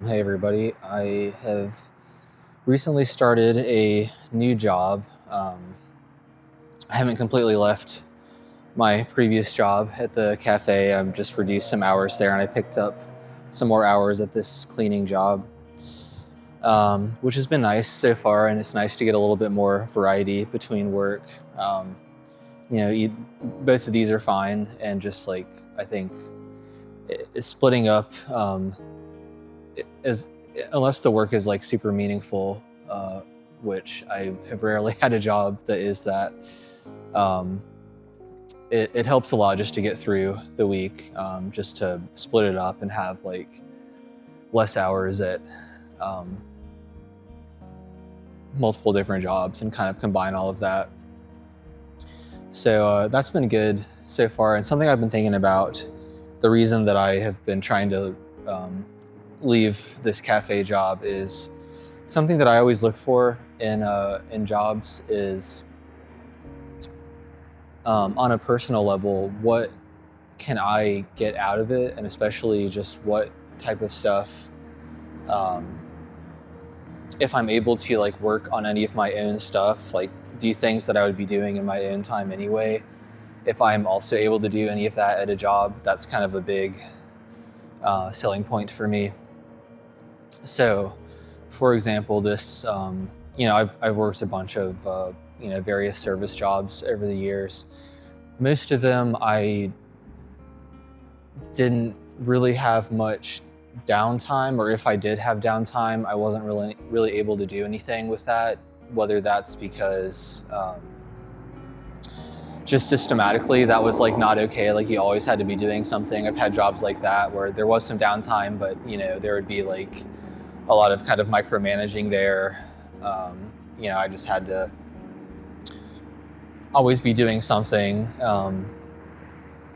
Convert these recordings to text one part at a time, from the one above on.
Hey everybody, I have recently started a new job. I haven't completely left my previous job at the cafe. I've just reduced some hours there and I picked up some more hours at this cleaning job, which has been nice so far, and it's nice to get a little bit more variety between work. Um, Both of these are fine, and just like I think splitting up is unless the work is like super meaningful, which I have rarely had a job that is that. Um, it helps a lot just to get through the week, just to split it up and have like less hours at um, multiple different jobs and kind of combine all of that. So that's been good so far, and something I've been thinking about. The reason that I have been trying to leave this cafe job is something that I always look for in jobs is on a personal level, what can I get out of it, and especially just what type of stuff, um, if I'm able to like work on any of my own stuff, like do things that I would be doing in my own time anyway. If I'm also able to do any of that at a job, that's kind of a big selling point for me. So, for example, I've worked a bunch of various service jobs over the years. Most of them I didn't really have much downtime, or if I did have downtime, I wasn't really able to do anything with that. Whether that's because just systematically that was like not okay, like you always had to be doing something. I've had jobs like that where there was some downtime, but there would be like a lot of kind of micromanaging there. I just had to always be doing something. I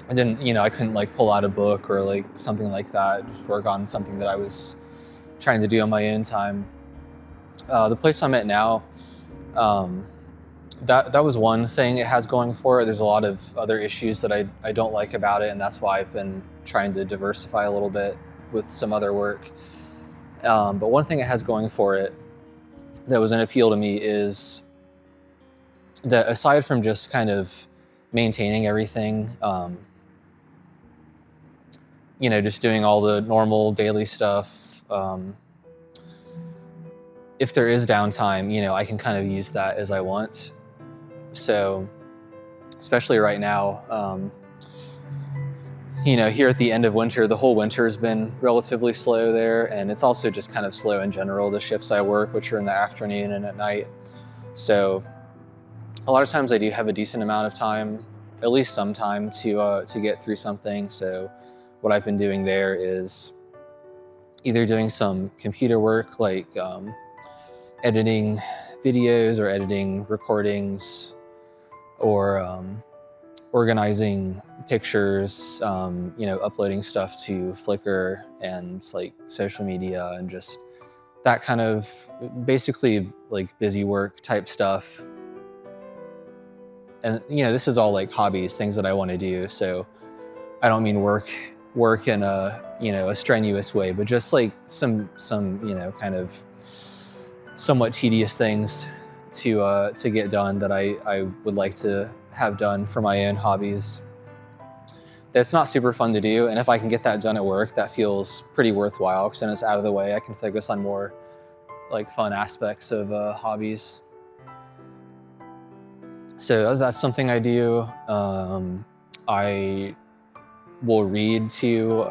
couldn't like pull out a book or like something like that, just work on something that I was trying to do on my own time. The place I'm at now, that was one thing it has going for it. There's a lot of other issues that I don't like about it, and that's why I've been trying to diversify a little bit with some other work. But one thing it has going for it that was an appeal to me is that aside from just kind of maintaining everything, just doing all the normal daily stuff, if there is downtime, I can kind of use that as I want. So, especially right now, here at the end of winter, the whole winter has been relatively slow there, and it's also just kind of slow in general, the shifts I work, which are in the afternoon and at night. So a lot of times I do have a decent amount of time, at least some time, to get through something. So what I've been doing there is either doing some computer work, like editing videos or editing recordings, or organizing pictures, uploading stuff to Flickr and like social media, and just that kind of basically like busy work type stuff. And this is all like hobbies, things that I want to do. So I don't mean work in a strenuous way, but just like some kind of somewhat tedious things to get done that I would like to have done for my own hobbies. That's not super fun to do, and if I can get that done at work, that feels pretty worthwhile, because then it's out of the way. I can focus on more like fun aspects of hobbies. So that's something I do. I will read too,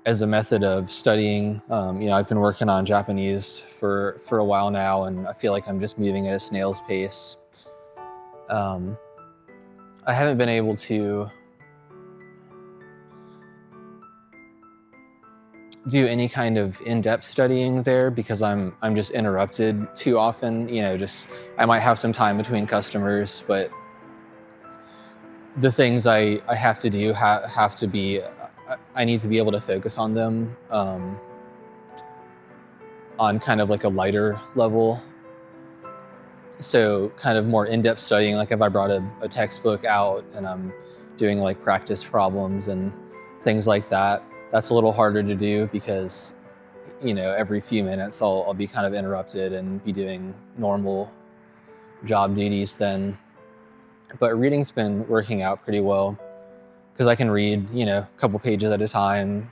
as a method of studying. I've been working on Japanese for a while now, and I feel like I'm just moving at a snail's pace. I haven't been able to do any kind of in-depth studying there because I'm just interrupted too often. I might have some time between customers, but the things I have to do have to be, I need to be able to focus on them on kind of like a lighter level. So kind of more in-depth studying, like if I brought a textbook out and I'm doing like practice problems and things like that, that's a little harder to do because, every few minutes I'll be kind of interrupted and be doing normal job duties then. But reading's been working out pretty well because I can read, a couple pages at a time.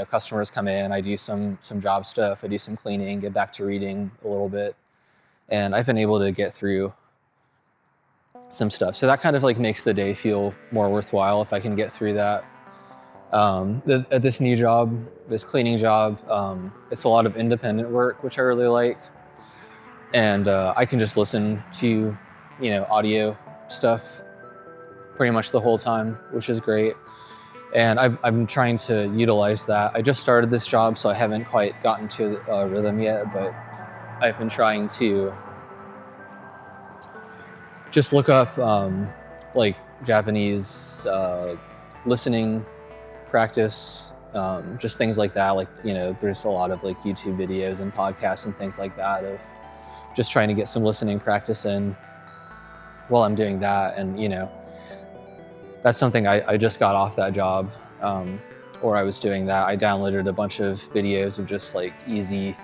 Customers come in, I do some job stuff, I do some cleaning, get back to reading a little bit. And I've been able to get through some stuff. So that kind of like makes the day feel more worthwhile if I can get through that. At this new job, this cleaning job, it's a lot of independent work, which I really like. And I can just listen to, audio stuff pretty much the whole time, which is great. And I'm trying to utilize that. I just started this job, so I haven't quite gotten to the rhythm yet, but I've been trying to just look up like Japanese listening practice, just things like that. Like, there's a lot of like YouTube videos and podcasts and things like that of just trying to get some listening practice in while I'm doing that. And, that's something I just got off that job, or I was doing that. I downloaded a bunch of videos of just like easy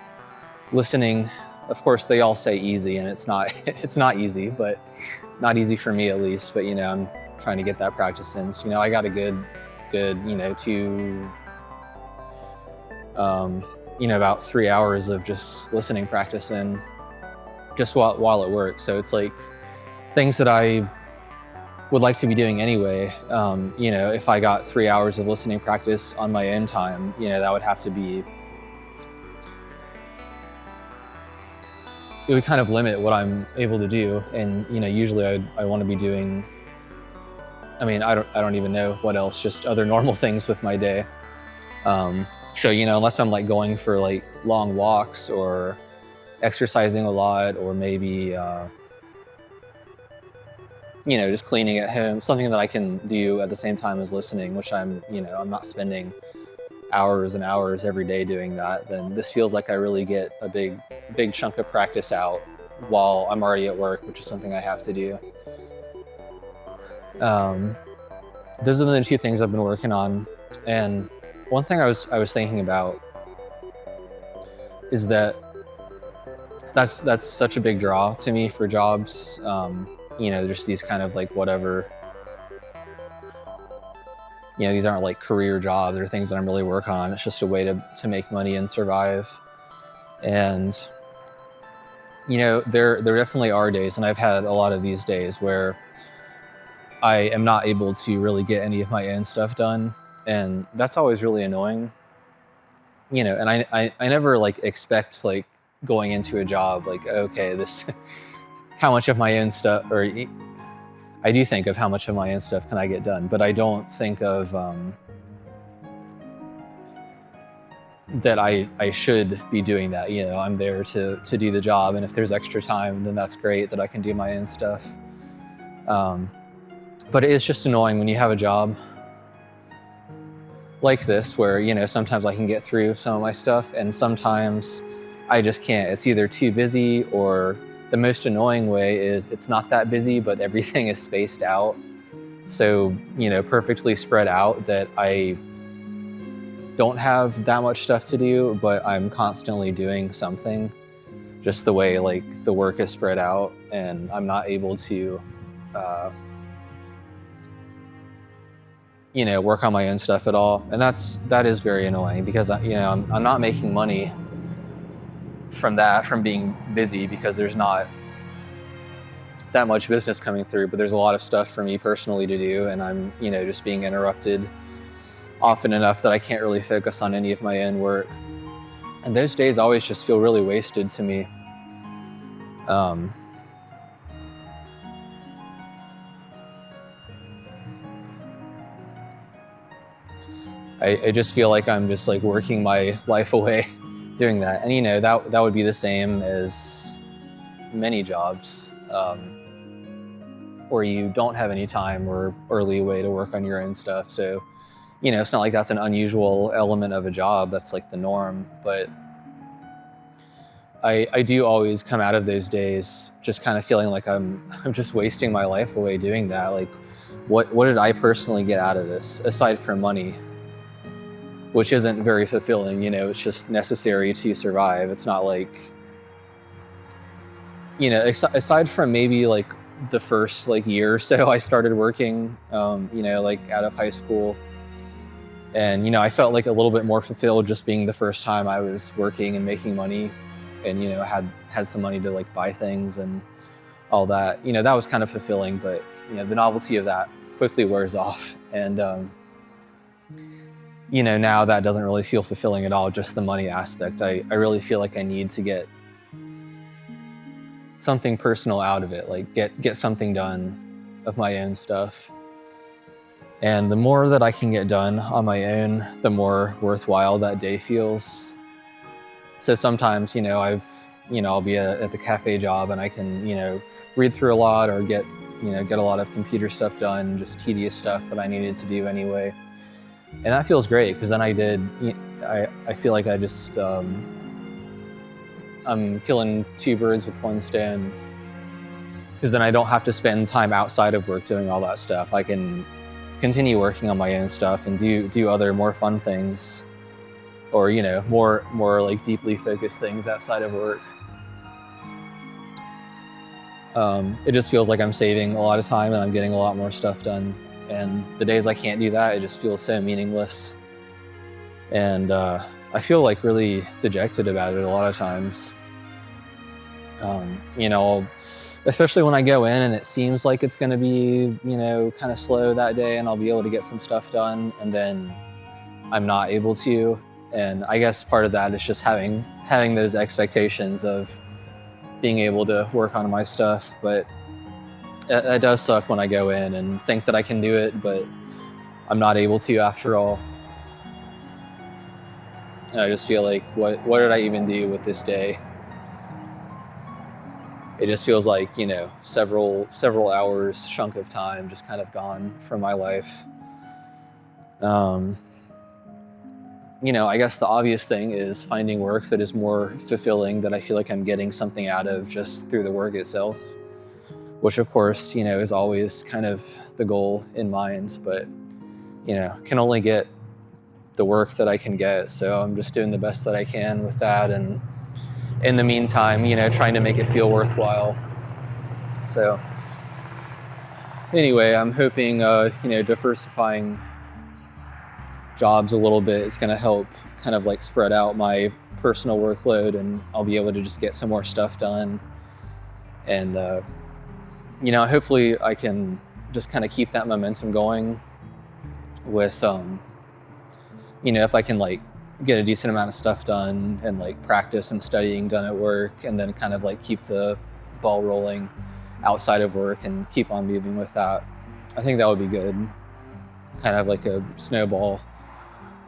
listening. Of course, they all say easy, and it's not easy, but not easy for me at least. But I'm trying to get that practice in. So I got a good about 3 hours of just listening practice in just while at work. So it's like things that I would like to be doing anyway. If I got 3 hours of listening practice on my own time, that would have to be, it would kind of limit what I'm able to do. And, usually I want to be doing, I don't even know what else, just other normal things with my day. So, unless I'm like going for like long walks or exercising a lot, or maybe, just cleaning at home, something that I can do at the same time as listening, which I'm not spending hours and hours every day doing that, then this feels like I really get a big chunk of practice out while I'm already at work, which is something I have to do. Those are the two things I've been working on. And one thing I was thinking about is that's such a big draw to me for jobs. Just these kind of like whatever, these aren't like career jobs or things that I'm really working on. It's just a way to make money and survive. And, there definitely are days, and I've had a lot of these days where I am not able to really get any of my own stuff done. And that's always really annoying, and I never like expect like going into a job, like, okay, this, how much of my own stuff, or I do think of how much of my own stuff can I get done, but I don't think of that I should be doing that. I'm there to do the job, and if there's extra time, then that's great that I can do my own stuff. But it is just annoying when you have a job like this where, sometimes I can get through some of my stuff, and sometimes I just can't. It's either too busy, or the most annoying way is it's not that busy, but everything is spaced out. So, perfectly spread out that I don't have that much stuff to do, but I'm constantly doing something, just the way like the work is spread out, and I'm not able to, work on my own stuff at all. And that is very annoying because, I'm not making money from being busy because there's not that much business coming through, but there's a lot of stuff for me personally to do, and I'm, just being interrupted often enough that I can't really focus on any of my own work. And those days always just feel really wasted to me. I just feel like I'm just like working my life away doing that. And that would be the same as many jobs where you don't have any time or leeway to work on your own stuff. So, it's not like that's an unusual element of a job. That's like the norm. But I do always come out of those days just kind of feeling like I'm just wasting my life away doing that. Like, what did I personally get out of this aside from money? which isn't very fulfilling. It's just necessary to survive. It's not like, aside from maybe like the first like year or so I started working, like out of high school. And, I felt like a little bit more fulfilled just being the first time I was working and making money and, had some money to like buy things and all that. That was kind of fulfilling, but, the novelty of that quickly wears off. And, now that doesn't really feel fulfilling at all, just the money aspect. I really feel like I need to get something personal out of it, like get something done of my own stuff. And the more that I can get done on my own, the more worthwhile that day feels. So sometimes, I'll be at the cafe job and I can, read through a lot or get a lot of computer stuff done, just tedious stuff that I needed to do anyway. And that feels great because then I feel like I just, I'm killing two birds with one stone, because then I don't have to spend time outside of work doing all that stuff. I can continue working on my own stuff and do other more fun things, or more like deeply focused things outside of work. It just feels like I'm saving a lot of time and I'm getting a lot more stuff done. And the days I can't do that, it just feels so meaningless. And I feel like really dejected about it a lot of times. Especially when I go in and it seems like it's going to be, kind of slow that day and I'll be able to get some stuff done, and then I'm not able to. And I guess part of that is just having those expectations of being able to work on my stuff. But it does suck when I go in and think that I can do it, but I'm not able to after all. And I just feel like, what did I even do with this day? It just feels like, several hours chunk of time just kind of gone from my life. I guess the obvious thing is finding work that is more fulfilling, that I feel like I'm getting something out of just through the work itself, which of course, is always kind of the goal in mind, but, can only get the work that I can get. So I'm just doing the best that I can with that. And in the meantime, trying to make it feel worthwhile. So anyway, I'm hoping, diversifying jobs a little bit is going to help kind of like spread out my personal workload, and I'll be able to just get some more stuff done. And, hopefully I can just kind of keep that momentum going with, if I can like get a decent amount of stuff done and like practice and studying done at work, and then kind of like keep the ball rolling outside of work and keep on moving with that. I think that would be good. Kind of like a snowball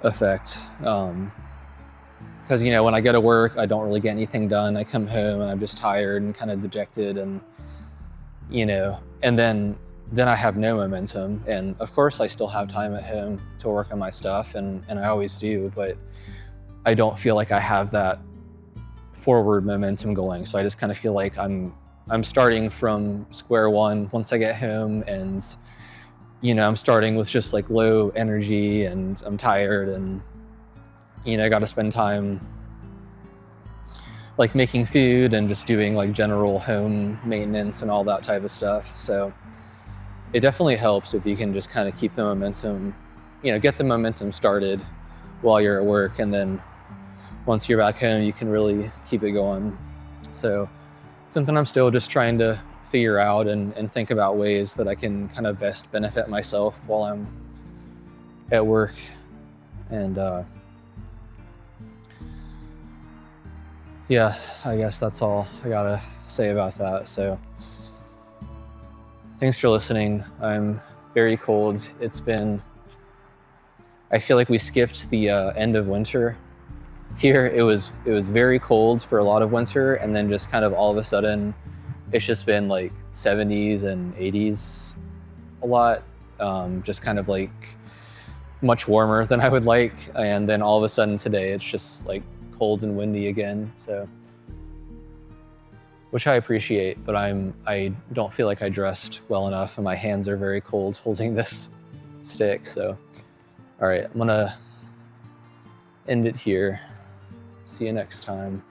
effect. Because, when I go to work, I don't really get anything done. I come home and I'm just tired and kind of dejected, and, and then I have no momentum. And of course I still have time at home to work on my stuff, and I always do, but I don't feel like I have that forward momentum going. So I just kind of feel like I'm starting from square one once I get home, and, I'm starting with just like low energy, and I'm tired, and, I got to spend time like making food and just doing like general home maintenance and all that type of stuff. So it definitely helps if you can just kind of keep the momentum, get the momentum started while you're at work, and then once you're back home, you can really keep it going. So something I'm still just trying to figure out and think about ways that I can kind of best benefit myself while I'm at work. And yeah, I guess that's all I gotta say about that. So thanks for listening. I'm very cold. I feel like we skipped the end of winter. Here it was very cold for a lot of winter, and then just kind of all of a sudden it's just been like 70s and 80s a lot, just kind of like much warmer than I would like. And then all of a sudden today it's just like cold and windy again. So, which I appreciate, but I don't feel like I dressed well enough, and my hands are very cold holding this stick. So all right, I'm gonna end it here. See you next time.